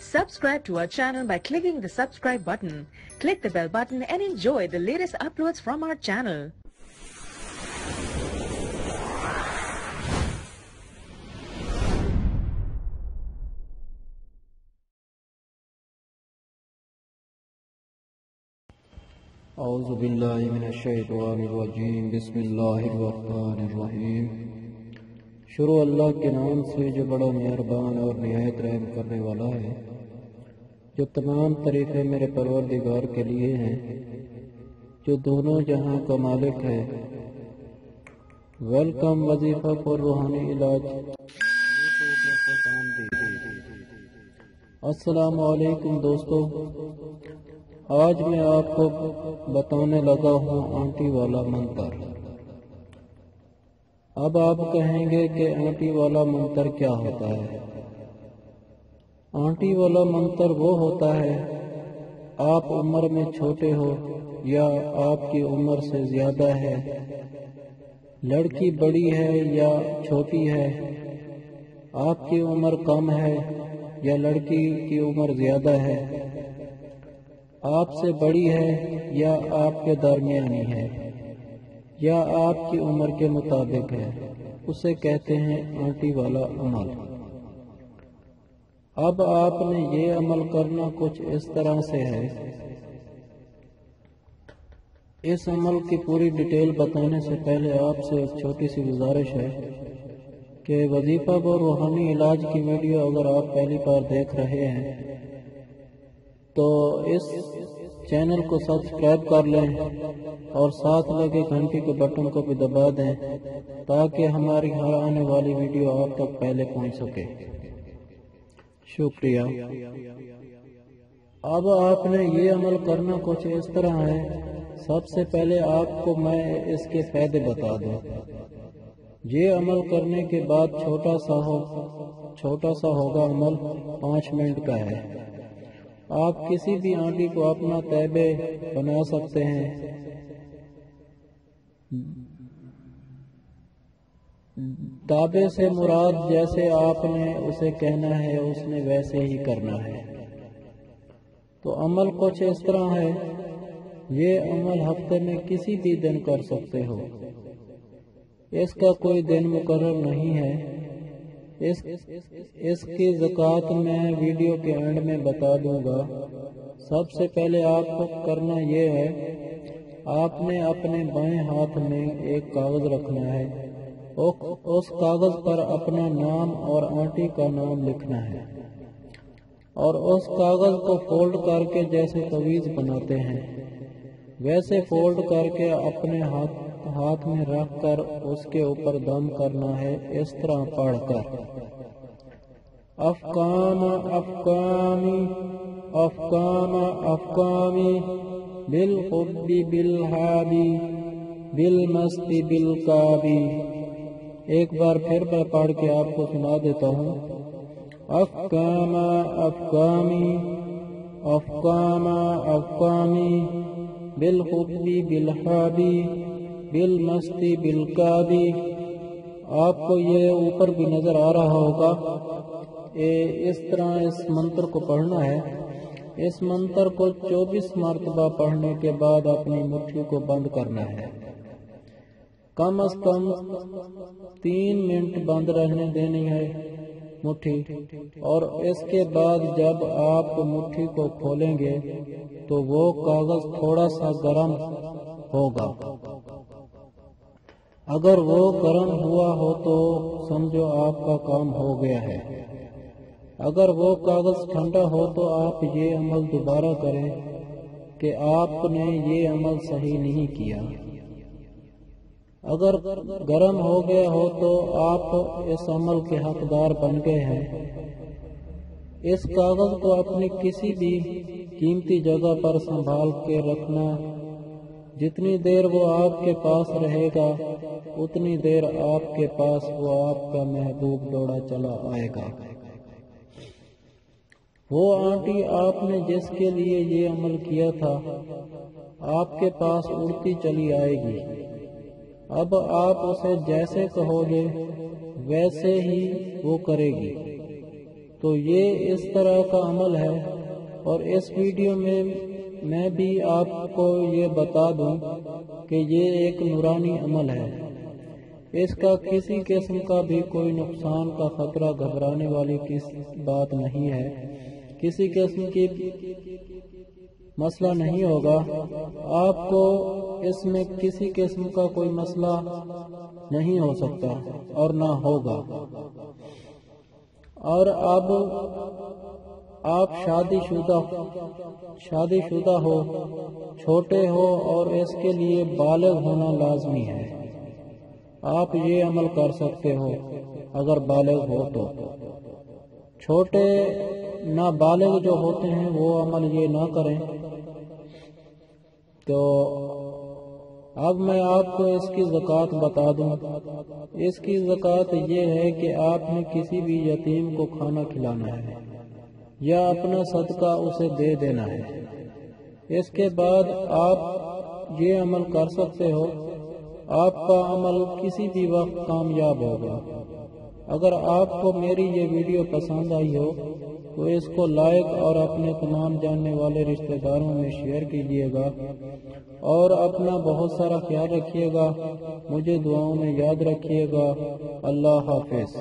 Subscribe to our channel by clicking the subscribe button. Click the bell button and enjoy the latest uploads from our channel. اعوذ باللہ من الشیطان الرجیم بسم اللہ الرحمن الرحیم شروع اللہ کے نام سے جو بڑا مہربان اور نہایت رحم کرنے والا ہے، جو تمام تعریفیں میرے پروردگار کے لیے ہیں، جو دونوں جہاں کا مالک ہے۔ ویلکم وظیفہ پر روحانی علاج۔ السلام علیکم دوستو، آج میں آپ کو بتانے لگا ہوں آنٹی والا منتر۔ اب آپ کہیں گے کہ آنٹی والا منتر کیا ہوتا ہے؟ آنٹی والا منتر وہ ہوتا ہے، آپ عمر میں چھوٹے ہو یا آپ کی عمر سے زیادہ ہے، لڑکی بڑی ہے یا چھوٹی ہے، آپ کی عمر کم ہے یا لڑکی کی عمر زیادہ ہے، آپ سے بڑی ہے یا آپ کے درمیانی ہے، یا آپ کی عمر کے مطابق ہے، اسے کہتے ہیں آنٹی والا عمل۔ اب آپ نے یہ عمل کرنا کچھ اس طرح سے ہے۔ اس عمل کی پوری ڈیٹیل بتانے سے پہلے آپ سے ایک چھوٹی سی گزارش ہے کہ وظیفہ اور روحانی علاج کی ویڈیو اگر آپ پہلی بار دیکھ رہے ہیں تو اس چینل کو سبسکرائب کر لیں اور ساتھ لگے گھنٹی کے بٹن کو بھی دبا دیں تاکہ ہماری ہر آنے والی ویڈیو آپ تک پہلے پہنچ سکے۔ شکریہ۔ اب آپ نے یہ عمل کرنا کچھ اس طرح ہے۔ سب سے پہلے آپ کو میں اس کے فائدے بتا دوں۔ یہ عمل کرنے کے بعد چھوٹا سا ہوگا عمل، 5 منٹ کا ہے۔ آپ کسی بھی آنٹی کو اپنا تابع بنا سکتے ہیں۔ تابع سے مراد جیسے آپ نے اسے کہنا ہے اس نے ویسے ہی کرنا ہے۔ تو عمل کچھ اس طرح ہے۔ یہ عمل ہفتے میں کسی بھی دن کر سکتے ہو، اس کا کوئی دن مقرر نہیں ہے۔ اس کی زکوٰۃ میں ویڈیو کے اینڈ میں بتا دوں گا۔ سب سے پہلے آپ کو کرنا یہ ہے، آپ نے اپنے بائیں ہاتھ میں ایک کاغذ رکھنا ہے، اس کاغذ پر اپنا نام اور آنٹی کا نام لکھنا ہے، اور اس کاغذ کو فولڈ کر کے جیسے تعویذ بناتے ہیں ویسے فولڈ کر کے اپنے ہاتھ میں رکھ کر اس کے اوپر دم کرنا ہے، اس طرح پڑھ کر: افکام افکامی افکام افکامی بالحب بالحابی بالمستی بالکابی۔ ایک بار پھر میں پڑھ کے آپ کو سنا دیتا ہوں: افکام افکامی افکام افکامی بالحب بالحابی بالمستی بالکابی۔ آپ کو یہ اوپر بھی نظر آ رہا ہوگا۔ اس طرح اس منتر کو پڑھنا ہے۔ اس منتر کو 24 مرتبہ پڑھنے کے بعد اپنی مٹھی کو بند کرنا ہے، کم از کم 3 منٹ بند رہنے دینی ہے مٹھی، اور اس کے بعد جب آپ مٹھی کو کھولیں گے تو وہ کاغذ تھوڑا سا گرم ہوگا۔ اگر وہ گرم ہوا ہو تو سمجھو آپ کا کام ہو گیا ہے۔ اگر وہ کاغذ ٹھنڈا ہو تو آپ یہ عمل دوبارہ کریں کہ آپ نے یہ عمل صحیح نہیں کیا۔ اگر گرم ہو گیا ہو تو آپ اس عمل کے حقدار بن گئے ہیں۔ اس کاغذ کو اپنی کسی بھی قیمتی جگہ پر سنبھال کے رکھنا۔ جتنی دیر وہ آپ کے پاس رہے گا اتنی دیر آپ کے پاس وہ آپ کا محبوب دوڑا چلا آئے گا۔ وہ آنٹی آپ نے جس کے لیے یہ عمل کیا تھا آپ کے پاس اڑتی چلی آئے گی۔ اب آپ اسے جیسے کہو گے ویسے ہی وہ کرے گی۔ تو تو یہ اس طرح کا عمل ہے، اور اس ویڈیو میں بھی آپ کو یہ بتا دوں کہ یہ ایک نورانی عمل ہے۔ اس کا کسی قسم کا بھی کوئی نقصان کا خطرہ گھبرانے والی بات نہیں ہے، کسی قسم کی مسئلہ نہیں ہوگا، آپ کو اس میں کسی قسم کا کوئی مسئلہ نہیں ہو سکتا اور نہ ہوگا۔ اور اب آپ شادی شدہ ہو، چھوٹے ہو، اور اس کے لیے بالغ ہونا لازمی ہے۔ آپ یہ عمل کر سکتے ہو اگر بالغ ہو تو۔ چھوٹے نابالغ جو ہوتے ہیں وہ عمل یہ نہ کریں۔ تو اب میں آپ کو اس کی زکوٰۃ بتا دوں۔ اس کی زکوٰۃ یہ ہے کہ آپ نے کسی بھی یتیم کو کھانا کھلانا ہے یا اپنا صدقہ اسے دے دینا ہے۔ اس کے بعد آپ یہ عمل کر سکتے ہو، آپ کا عمل کسی بھی وقت کامیاب ہوگا۔ اگر آپ کو میری یہ ویڈیو پسند آئی ہو تو اس کو لائک اور اپنے تمام جاننے والے رشتہ داروں میں شیئر کیجیے گا، اور اپنا بہت سارا خیال رکھیے گا، مجھے دعاؤں میں یاد رکھیے گا۔ اللہ حافظ۔